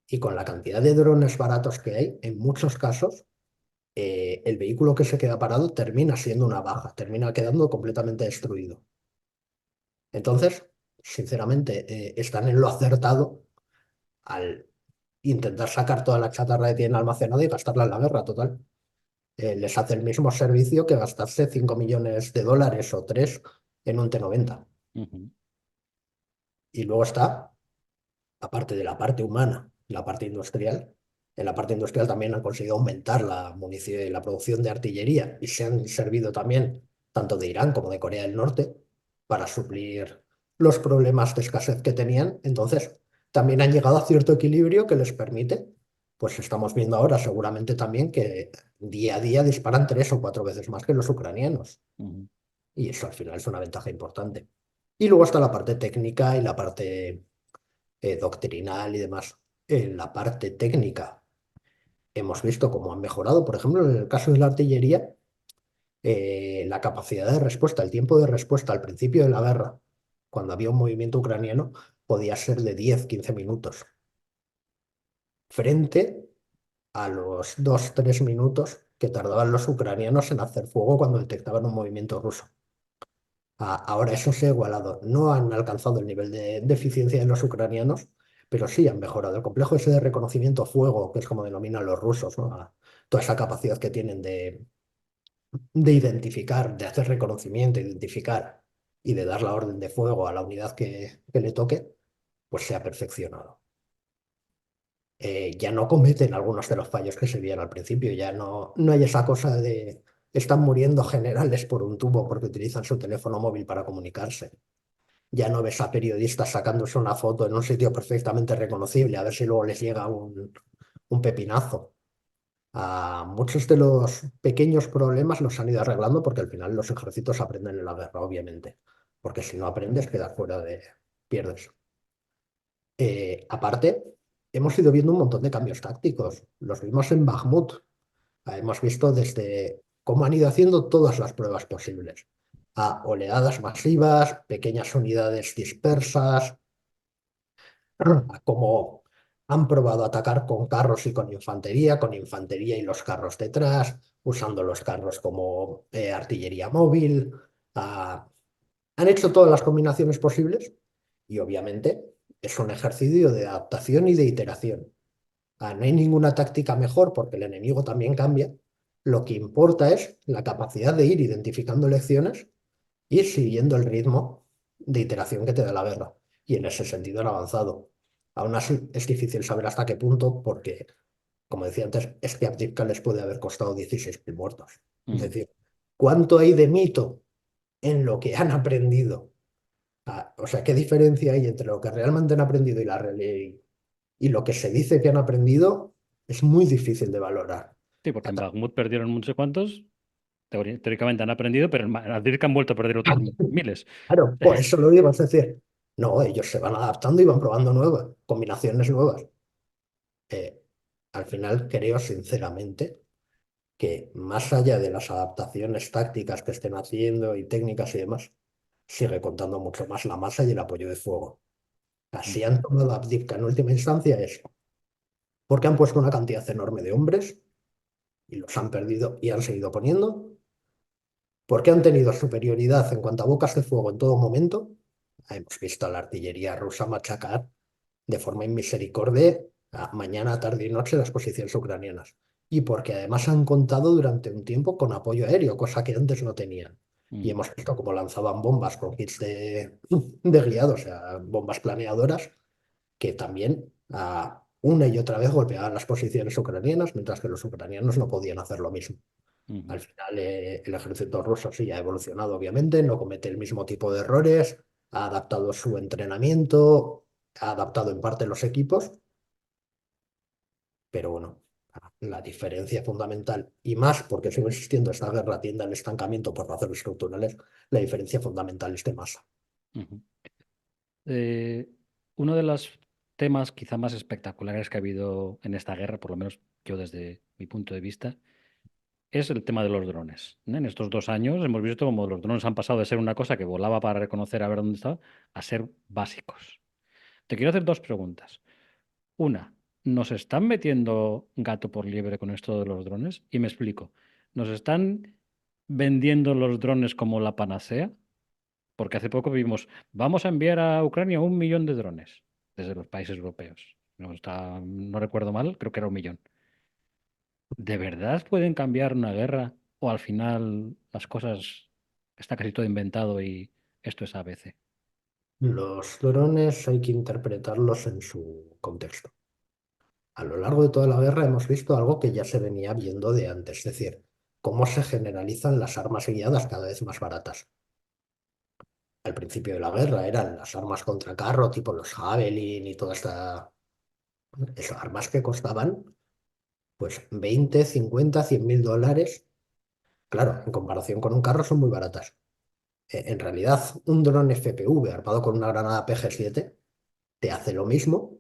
Y con la cantidad de drones baratos que hay, en muchos casos, el vehículo que se queda parado termina siendo una baja, termina quedando completamente destruido. Entonces, sinceramente, están en lo acertado al intentar sacar toda la chatarra que tienen almacenada y gastarla en la guerra, total. Les hace el mismo servicio que gastarse 5 millones de dólares o 3 en un T-90. Ujú. Y luego está, aparte de la parte humana, la parte industrial. En la parte industrial también han conseguido aumentar la munición y la producción de artillería y se han servido también tanto de Irán como de Corea del Norte para suplir los problemas de escasez que tenían. Entonces, también han llegado a cierto equilibrio que les permite, pues estamos viendo ahora seguramente también que día a día disparan 3 o 4 veces más que los ucranianos. Ujú. Y eso al final es una ventaja importante. Y luego está la parte técnica y la parte doctrinal y demás. En la parte técnica hemos visto cómo han mejorado, por ejemplo, en el caso de la artillería, la capacidad de respuesta, el tiempo de respuesta al principio de la guerra, cuando había un movimiento ucraniano, podía ser de 10 15 minutos, frente a los 2 3 minutos que tardaban los ucranianos en hacer fuego cuando detectaban un movimiento ruso. Ahora eso se ha igualado. No han alcanzado el nivel de eficiencia de los ucranianos, pero sí han mejorado. El complejo ese de reconocimiento a fuego, que es como denominan los rusos, ¿no? Toda esa capacidad que tienen de identificar, de hacer reconocimiento, identificar y de dar la orden de fuego a la unidad que le toque, pues se ha perfeccionado. Ya no cometen algunos de los fallos que se veían al principio, ya no hay esa cosa de están muriendo generales por un tubo porque utilizan su teléfono móvil para comunicarse. Ya no ves a periodistas sacándose una foto en un sitio perfectamente reconocible, a ver si luego les llega un pepinazo. Muchos de los pequeños problemas los han ido arreglando porque al final los ejércitos aprenden en la guerra, obviamente. Porque si no aprendes, quedas fuera de... pierdes. Aparte, hemos ido viendo un montón de cambios tácticos. Los vimos en Bakhmut. Hemos visto desde cómo han ido haciendo todas las pruebas posibles. A oleadas masivas, pequeñas unidades dispersas, a cómo han probado atacar con carros y con infantería y los carros detrás, usando los carros como artillería móvil. ah, Han hecho todas las combinaciones posibles y obviamente es un ejercicio de adaptación y de iteración. No hay ninguna táctica mejor porque el enemigo también cambia. Lo que importa es la capacidad de ir identificando lecciones y siguiendo el ritmo de iteración que te da la guerra. Y en ese sentido han avanzado. Aún así es difícil saber hasta qué punto porque, como decía antes, este Avdiivka les puede haber costado 16.000 muertos. Es Mm. decir, ¿cuánto hay de mito en lo que han aprendido? O sea, ¿qué diferencia hay entre lo que realmente han aprendido y y lo que se dice que han aprendido? Es muy difícil de valorar. Sí, porque en Bakhmut perdieron muchos cuantos, teóricamente han aprendido, pero en Avdiivka han vuelto a perder otros miles. Claro, por eso lo digo, es decir, no, ellos se van adaptando y van probando nuevas, combinaciones nuevas. Eh, Al final creo sinceramente que más allá de las adaptaciones tácticas que estén haciendo y técnicas y demás, sigue contando mucho más la masa y el apoyo de fuego. Así han tomado Avdiivka en última instancia es porque han puesto una cantidad enorme de hombres y los han perdido y han seguido poniendo, porque han tenido superioridad en cuanto a bocas de fuego en todo momento. Hemos visto a la artillería rusa machacar de forma inmisericordia mañana, tarde y noche las posiciones ucranianas. Y porque además han contado durante un tiempo con apoyo aéreo, cosa que antes no tenían. Y Mm, hemos visto cómo lanzaban bombas con kits de guiado, o sea, bombas planeadoras, que también una y otra vez golpeaban las posiciones ucranianas, mientras que los ucranianos no podían hacer lo mismo. Al ujú, final, el ejército ruso sí ha evolucionado, obviamente, no comete el mismo tipo de errores, ha adaptado su entrenamiento, ha adaptado en parte los equipos, pero bueno, la diferencia fundamental, y más porque sigo insistiendo, esta guerra tiende al estancamiento por razones estructurales, la diferencia fundamental es de masa. ujú. Eh, Uno de los temas quizá más espectaculares que ha habido en esta guerra, por lo menos yo desde mi punto de vista, es el tema de los drones, ¿no? En estos 2 años hemos visto cómo los drones han pasado de ser una cosa que volaba para reconocer a ver dónde estaba a ser básicos. Te quiero hacer dos preguntas. Una, ¿nos están metiendo gato por liebre con esto de los drones? Y me explico. ¿Nos están vendiendo los drones como la panacea? Porque hace poco vimos, vamos a enviar a Ucrania 1 millón de drones desde los países europeos. No recuerdo mal, creo que era 1 millón. ¿De verdad pueden cambiar una guerra? ¿O al final las cosas está casi todo inventado y esto es ABC? Los drones hay que interpretarlos en su contexto. A lo largo de toda la guerra hemos visto algo que ya se venía viendo de antes, es decir, cómo se generalizan las armas guiadas cada vez más baratas. Al principio de la guerra eran las armas contra carro, tipo los Javelin y toda esta... Esas armas que costaban pues 20, 50, 100.000 dólares. Claro, en comparación con un carro son muy baratas. En realidad, un dron FPV armado con una granada PG-7 te hace lo mismo,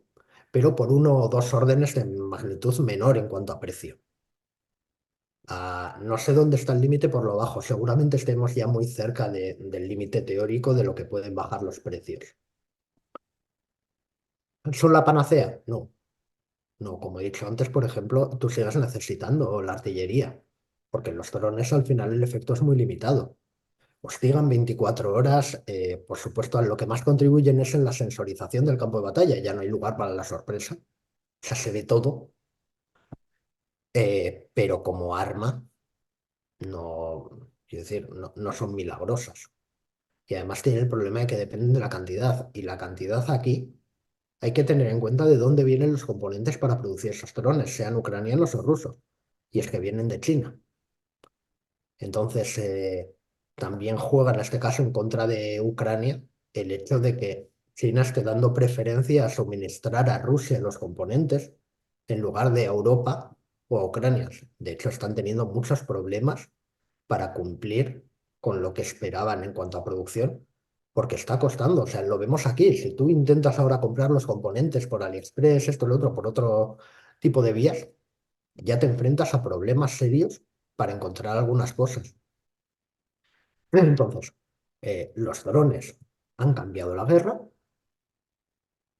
pero por uno o dos órdenes de magnitud menor en cuanto a precio. No sé dónde está el límite por lo bajo. Seguramente estemos ya muy cerca del límite teórico de lo que pueden bajar los precios. ¿Son la panacea? No. No, como he dicho antes, por ejemplo, tú sigas necesitando la artillería, porque en los drones al final el efecto es muy limitado. Hostigan 24 horas, por supuesto, lo que más contribuyen es en la sensorización del campo de batalla, ya no hay lugar para la sorpresa, o sea, se ve todo, pero como arma no, quiero decir, no son milagrosas. Y además tienen el problema de que dependen de la cantidad, y la cantidad aquí hay que tener en cuenta de dónde vienen los componentes para producir esos drones, sean ucranianos o rusos, y es que vienen de China. Entonces, también juega en este caso en contra de Ucrania el hecho de que China esté dando preferencia a suministrar a Rusia los componentes en lugar de a Europa o a Ucrania. De hecho, están teniendo muchos problemas para cumplir con lo que esperaban en cuanto a producción, porque está costando. O sea, lo vemos aquí. Si tú intentas ahora comprar los componentes por AliExpress, esto, lo otro, por otro tipo de vías, ya te enfrentas a problemas serios para encontrar algunas cosas. Entonces, los drones han cambiado la guerra.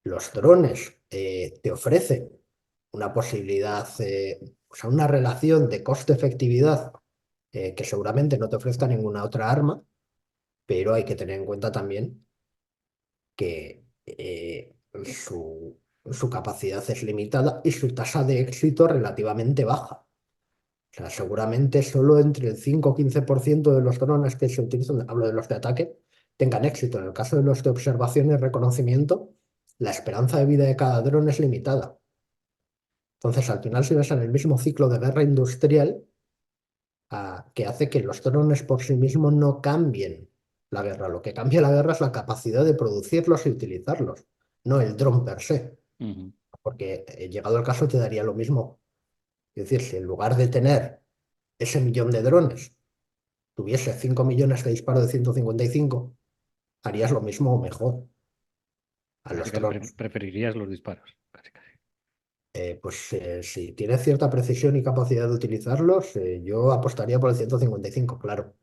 Los drones te ofrecen una posibilidad, o sea, una relación de coste-efectividad que seguramente no te ofrezca ninguna otra arma, pero hay que tener en cuenta también que su capacidad es limitada y su tasa de éxito relativamente baja. O sea, seguramente solo entre el 5 o 15% de los drones que se utilizan, hablo de los de ataque, tengan éxito. En el caso de los de observación y reconocimiento, la esperanza de vida de cada dron es limitada. Entonces, al final, si ves en el mismo ciclo de guerra industrial, que hace que los drones por sí mismos no cambien la guerra. Lo que cambia la guerra es la capacidad de producirlos y utilizarlos, no el dron per se. Ujú. Porque llegado el caso te daría lo mismo. Es decir, si en lugar de tener ese millón de drones tuviese 5 millones de disparos de 155, harías lo mismo o mejor a Casi los casi drones. preferirías los disparos. Casi casi. Pues si tienes cierta precisión y capacidad de utilizarlos, yo apostaría por el 155, claro.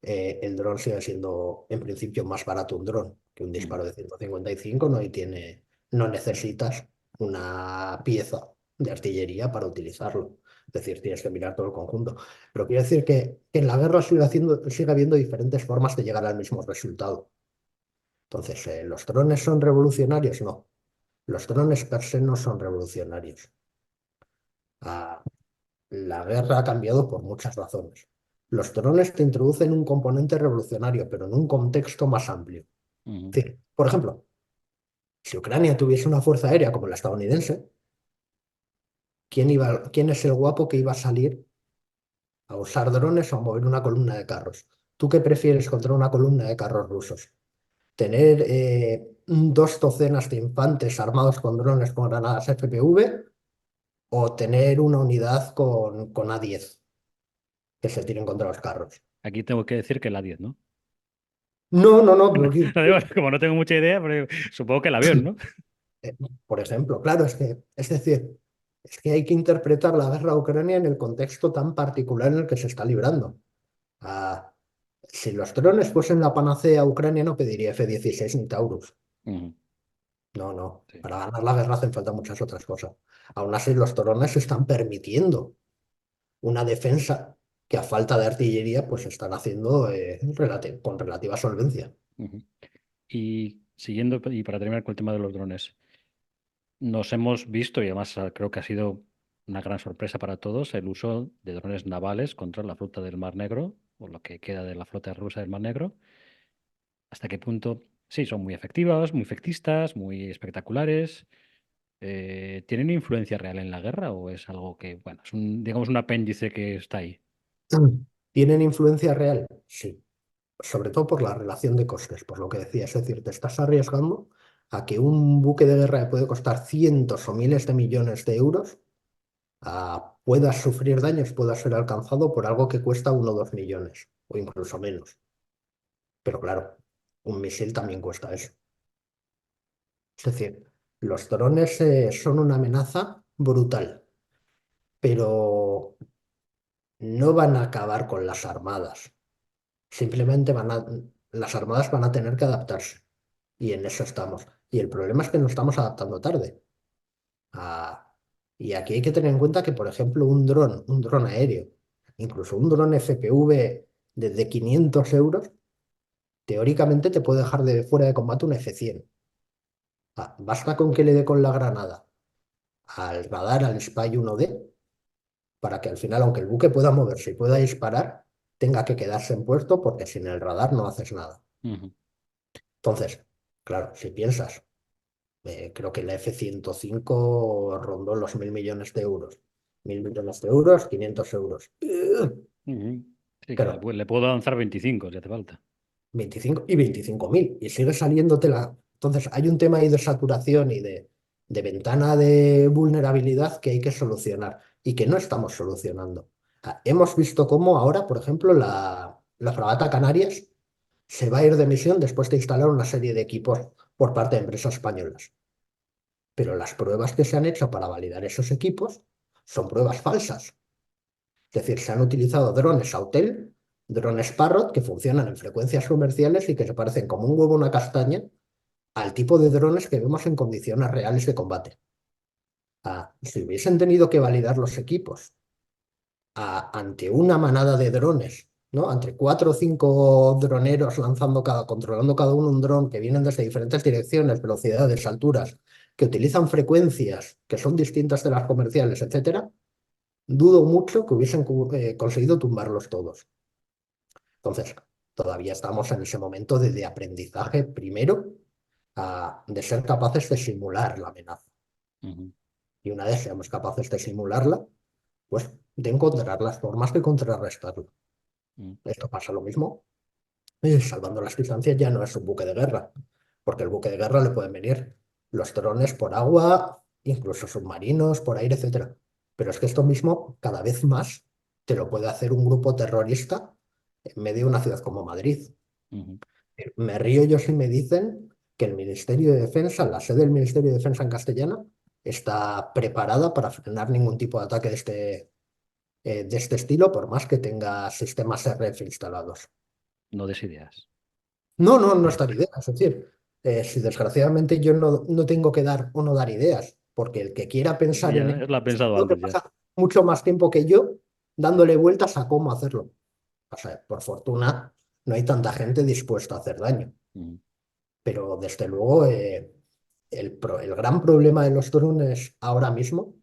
El dron sigue siendo en principio más barato un dron que un Ujú. disparo de 155, ¿no? No necesitas una pieza de artillería para utilizarlo. Es decir, tienes que mirar todo el conjunto. Pero quiero decir que en la guerra sigue habiendo diferentes formas de llegar al mismo resultado. Entonces, ¿los drones son revolucionarios? No. Los drones per se no son revolucionarios. Ah, la guerra ha cambiado por muchas razones. Los drones te introducen un componente revolucionario, pero en un contexto más amplio. Ujú. Es decir, por ejemplo, si Ucrania tuviese una fuerza aérea como la estadounidense, quién es el guapo que iba a salir a usar drones o a mover una columna de carros? ¿Tú qué prefieres contra una columna de carros rusos? ¿Tener dos docenas de infantes armados con drones con granadas FPV o tener una unidad con A-10 que se tiren contra los carros? Aquí tengo que decir que la 10, ¿no? No, no, no, pero Lo digo, como no tengo mucha idea, pero supongo que el avión, ¿no? eh, por ejemplo, claro, es decir, es que hay que interpretar la guerra a Ucrania en el contexto tan particular en el que se está librando. Ah, si los drones fuesen la panacea, Ucrania no pediría F-16 ni Taurus. Ujú. No, no. Sí. Para ganar la guerra hacen falta muchas otras cosas. Aún así, los drones están permitiendo una defensa que a falta de artillería, pues están haciendo con relativa solvencia. Ujú. Y siguiendo, y para terminar con el tema de los drones, nos hemos visto, y además creo que ha sido una gran sorpresa para todos, el uso de drones navales contra la flota del Mar Negro, o lo que queda de la flota rusa del Mar Negro. ¿Hasta qué punto? Sí, son muy efectivas, muy efectistas, muy espectaculares. ¿Tienen influencia real en la guerra o es algo que, bueno, es un, digamos, un apéndice que está ahí? ¿Tienen influencia real? Sí. Sobre todo por la relación de costes, por lo que decía. Es decir, te estás arriesgando a que un buque de guerra que puede costar cientos o miles de millones de euros pueda sufrir daños, pueda ser alcanzado por algo que cuesta 1 o 2 millones, o incluso menos. Pero claro, un misil también cuesta eso. Es decir, los drones son una amenaza brutal, pero no van a acabar con las armadas. Simplemente las armadas van a tener que adaptarse. Y en eso estamos. Y el problema es que nos estamos adaptando tarde. Ah, y aquí hay que tener en cuenta que, por ejemplo, un dron aéreo, incluso un dron FPV desde 500 euros, teóricamente te puede dejar de fuera de combate un F-100. Basta con que le dé con la granada al radar, al Spy 1D, para que al final, aunque el buque pueda moverse y pueda disparar, tenga que quedarse en puesto porque sin el radar no haces nada. Ujú. Entonces, claro, si piensas, creo que la F-105 rondó los 1.000 millones de euros. 1.000 millones de euros, 500 euros. Ujú. Sí, que Claro, le puedo lanzar 25 si hace falta. 25 y 25.000. Y sigue saliéndote la. Entonces, hay un tema ahí de saturación y de ventana de vulnerabilidad que hay que solucionar y que no estamos solucionando. Hemos visto cómo ahora, por ejemplo, la fragata Canarias se va a ir de misión después de instalar una serie de equipos por parte de empresas españolas. Pero las pruebas que se han hecho para validar esos equipos son pruebas falsas. Es decir, se han utilizado drones Autel, drones Parrot, que funcionan en frecuencias comerciales y que se parecen como un huevo a una castaña al tipo de drones que vemos en condiciones reales de combate. Si hubiesen tenido que validar los equipos ante una manada de drones, ¿no? Entre 4 o 5 droneros controlando cada uno un dron que vienen desde diferentes direcciones, velocidades, alturas, que utilizan frecuencias que son distintas de las comerciales, etcétera, dudo mucho que hubiesen conseguido tumbarlos todos. Entonces, todavía estamos en ese momento de aprendizaje primero, de ser capaces de simular la amenaza. Ujú, Y una vez seamos capaces de simularla, pues de encontrar las formas de contrarrestarla. ujú, Esto pasa lo mismo, salvando las distancias ya no es un buque de guerra, porque el buque de guerra le pueden venir los drones por agua, incluso submarinos, por aire, etcétera. Pero es que esto mismo cada vez más te lo puede hacer un grupo terrorista en medio de una ciudad como Madrid. ujú. Me río yo si me dicen que el Ministerio de Defensa, la sede del Ministerio de Defensa en castellana, está preparada para frenar ningún tipo de ataque de este estilo, por más que tenga sistemas RF instalados. No des ideas. No, no, no es dar ideas. Es decir, si desgraciadamente yo no tengo que dar o no dar ideas, porque el que quiera pensar en Ya ello, la he pensado seguro que antes ya. pasa mucho más tiempo que yo dándole vueltas a cómo hacerlo. O sea, por fortuna, no hay tanta gente dispuesta a hacer daño. Ujú, Pero desde luego, el gran problema de los drones ahora mismo,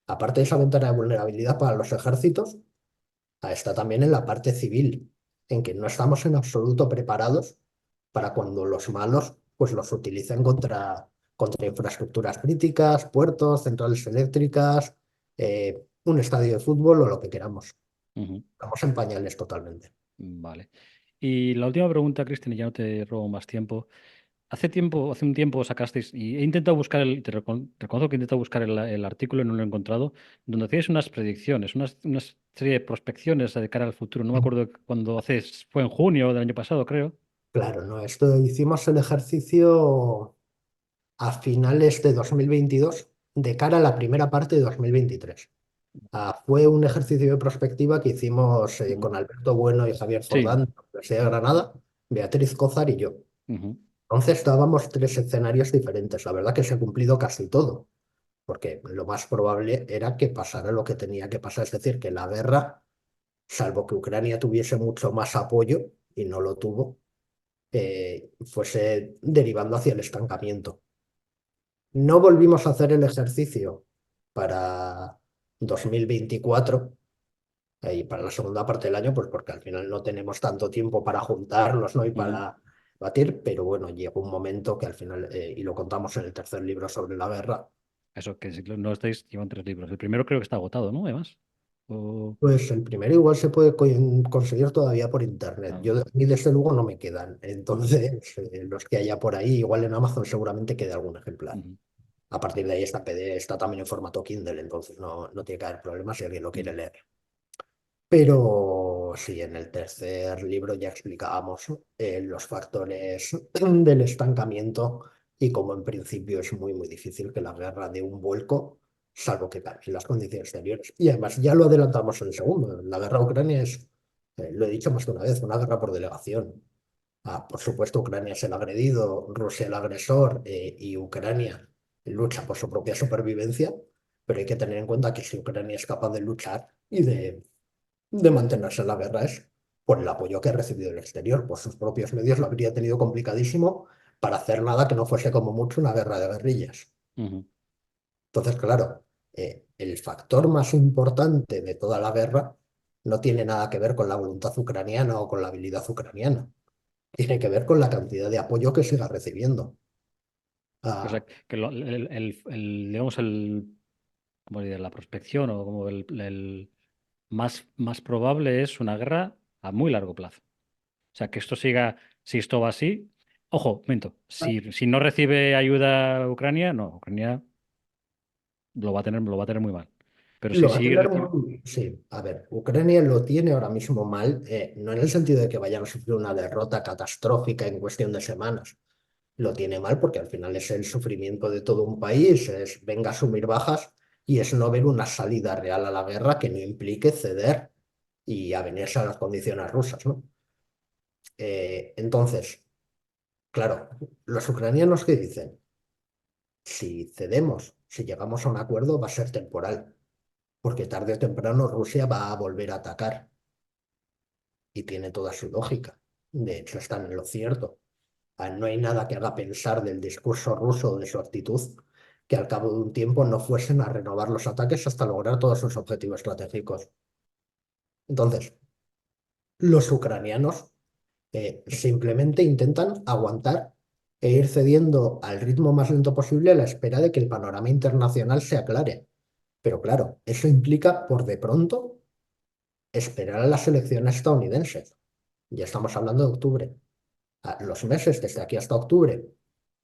aparte de esa ventana de vulnerabilidad para los ejércitos, está también en la parte civil, en que no estamos en absoluto preparados para cuando los malos pues los utilicen contra infraestructuras críticas, puertos, centrales eléctricas, un estadio de fútbol o lo que queramos. ujú. Estamos en pañales totalmente. Vale. Y la última pregunta, Cristian, y ya no te robo más tiempo. Hace un tiempo sacasteis, y he intentado buscar reconozco que he intentado buscar el artículo y no lo he encontrado, donde hacíais unas predicciones, una serie de prospecciones de cara al futuro. No me acuerdo cuándo haces, fue en junio del año pasado, creo. Claro, ¿no? Esto hicimos el ejercicio a finales de 2022 de cara a la primera parte de 2023. Fue un ejercicio de prospectiva que hicimos Ujú. con Alberto Bueno y Javier Sí. Jordán de la Universidad de Granada, Beatriz Cózar y yo. Ujú, Entonces dábamos 3 escenarios diferentes. La verdad que se ha cumplido casi todo, porque lo más probable era que pasara lo que tenía que pasar, es decir, que la guerra, salvo que Ucrania tuviese mucho más apoyo, y no lo tuvo, fuese derivando hacia el estancamiento. No volvimos a hacer el ejercicio para 2024 y para la segunda parte del año, pues porque al final no tenemos tanto tiempo para juntarnos, ¿no? Y ujú. para batir, pero bueno, llegó un momento que al final, y lo contamos en el tercer libro sobre la guerra, Eso, que si no estáis, llevan 3 libros. El primero creo que está agotado, ¿no? Además. pues el primero igual se puede conseguir todavía por internet. Ah, Yo, a mí desde luego no me quedan. Entonces, los que haya por ahí, igual en Amazon seguramente quede algún ejemplar. ujú, A partir de ahí está PD, está también en formato Kindle, entonces no tiene que haber problemas si alguien lo quiere ujú. leer. Pero sí, en el tercer libro ya explicábamos los factores del estancamiento y cómo en principio es muy, muy difícil que la guerra dé un vuelco, salvo que cambien las condiciones exteriores. Y además ya lo adelantamos en el segundo. La guerra a Ucrania es, lo he dicho más de una vez, una guerra por delegación. Por supuesto, Ucrania es el agredido, Rusia el agresor, y Ucrania lucha por su propia supervivencia, pero hay que tener en cuenta que si Ucrania es capaz de luchar y de mantenerse en la guerra es por el apoyo que ha recibido del exterior, por sus propios medios lo habría tenido complicadísimo para hacer nada que no fuese como mucho una guerra de guerrillas. Ujú. Entonces, claro, el factor más importante de toda la guerra no tiene nada que ver con la voluntad ucraniana o con la habilidad ucraniana, tiene que ver con la cantidad de apoyo que siga recibiendo. O sea, Ah, que digamos, ¿cómo diría? La prospección o como el más probable es una guerra a muy largo plazo. O sea, que esto siga, si esto va así, ojo, momento, si no recibe ayuda Ucrania, no, Ucrania lo va a tener muy mal. Pero sí, Lo va a sí, tener muy... Sí, a ver, Ucrania lo tiene ahora mismo mal, no en el sentido de que vayan a sufrir una derrota catastrófica en cuestión de semanas. Lo tiene mal porque al final es el sufrimiento de todo un país, es venga a asumir bajas y es no ver una salida real a la guerra que no implique ceder y avenirse a las condiciones rusas, ¿no? Entonces, claro, los ucranianos que dicen, si cedemos, si llegamos a un acuerdo, va a ser temporal, porque tarde o temprano Rusia va a volver a atacar y tiene toda su lógica. De hecho, están en lo cierto. No hay nada que haga pensar del discurso ruso o de su actitud que al cabo de un tiempo no fuesen a renovar los ataques hasta lograr todos sus objetivos estratégicos. Entonces, los ucranianos simplemente intentan aguantar e ir cediendo al ritmo más lento posible a la espera de que el panorama internacional se aclare. Pero claro, eso implica por de pronto esperar a las elecciones estadounidenses. Ya estamos hablando de octubre. Los meses desde aquí hasta octubre,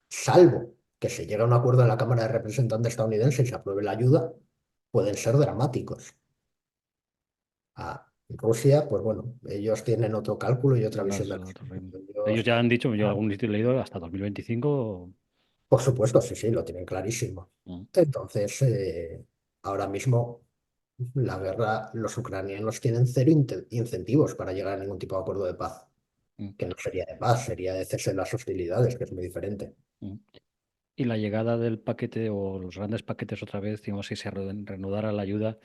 salvo que se llegue a un acuerdo en la Cámara de Representantes estadounidense y se apruebe la ayuda, pueden ser dramáticos. Rusia, pues bueno, ellos tienen otro cálculo y otra visión de las otro cosas. ritmo. Ellos Ellos, ya han dicho, yo ah, algún sitio he leído, hasta 2025. por supuesto, sí, sí, lo tienen clarísimo. Mm, Entonces, ahora mismo la guerra, los ucranianos tienen cero incentivos para llegar a ningún tipo de acuerdo de paz, mm, que no sería de paz, sería de cese de las hostilidades, que es muy diferente. mm. Y la llegada del paquete o los grandes paquetes otra vez, digamos, si se reanudara la ayuda,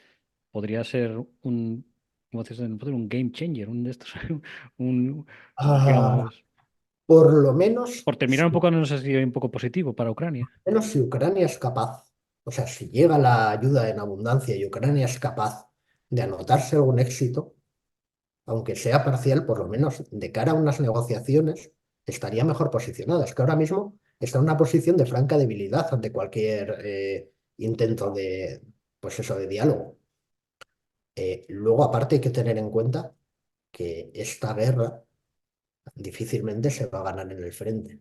podría ser un, ¿cómo se dice? Un game changer, un de estos, un, Ah, digamos, por lo menos, por terminar un poco, no sé si un poco positivo para Ucrania. menos si Ucrania es capaz, o sea, si llega la ayuda en abundancia y Ucrania es capaz de anotarse algún éxito, aunque sea parcial, por lo menos de cara a unas negociaciones, estaría mejor posicionada. Es que ahora mismo está en una posición de franca debilidad ante cualquier intento de, pues eso, de diálogo. Luego, aparte, hay que tener en cuenta que esta guerra difícilmente se va a ganar en el frente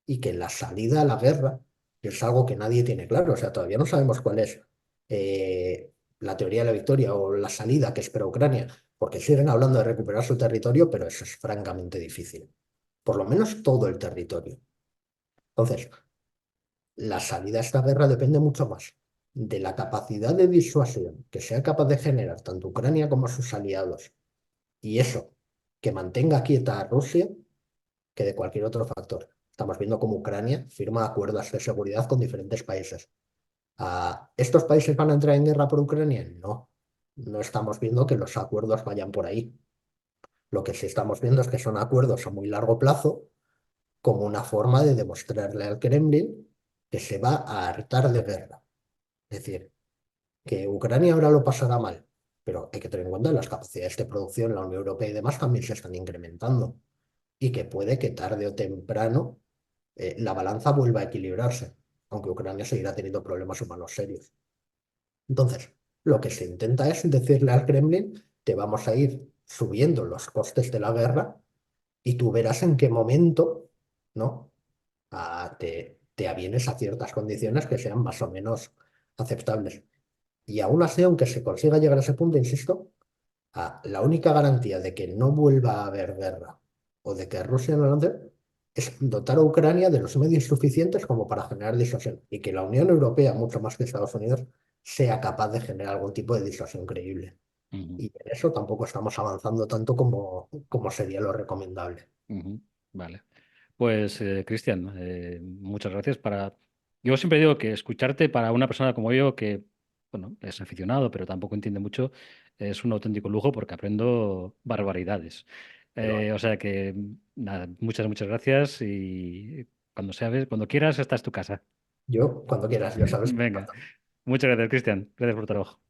y que la salida a la guerra es algo que nadie tiene claro. O sea, todavía no sabemos cuál es la teoría de la victoria o la salida que espera Ucrania, porque siguen hablando de recuperar su territorio, pero eso es francamente difícil. Por lo menos todo el territorio. Entonces, la salida a esta guerra depende mucho más de la capacidad de disuasión que sea capaz de generar tanto Ucrania como sus aliados. Y eso, que mantenga quieta a Rusia que de cualquier otro factor. Estamos viendo cómo Ucrania firma acuerdos de seguridad con diferentes países. ¿Estos países van a entrar en guerra por Ucrania? No, no estamos viendo que los acuerdos vayan por ahí. Lo que sí estamos viendo es que son acuerdos a muy largo plazo, como una forma de demostrarle al Kremlin que se va a hartar de guerra. Es decir, que Ucrania ahora lo pasará mal, pero hay que tener en cuenta que las capacidades de producción en la Unión Europea y demás también se están incrementando y que puede que tarde o temprano la balanza vuelva a equilibrarse, aunque Ucrania seguirá teniendo problemas humanos serios. Entonces, lo que se intenta es decirle al Kremlin, te vamos a ir subiendo los costes de la guerra y tú verás en qué momento, ¿no? Te avienes a ciertas condiciones que sean más o menos aceptables. Y aún así, aunque se consiga llegar a ese punto, insisto, la única garantía de que no vuelva a haber guerra o de que Rusia no lance es dotar a Ucrania de los medios suficientes como para generar disuasión y que la Unión Europea, mucho más que Estados Unidos, sea capaz de generar algún tipo de disuasión creíble. Ujú, Y en eso tampoco estamos avanzando tanto como sería lo recomendable. ujú. Vale. Pues, Cristian, muchas gracias para... Yo siempre digo que escucharte para una persona como yo, que, bueno, es aficionado, pero tampoco entiende mucho, es un auténtico lujo porque aprendo barbaridades. Pero O sea que, nada, muchas gracias y cuando quieras, esta es tu casa. yo, cuando quieras, ya sabes. Venga, muchas gracias, Cristian. Gracias por tu trabajo.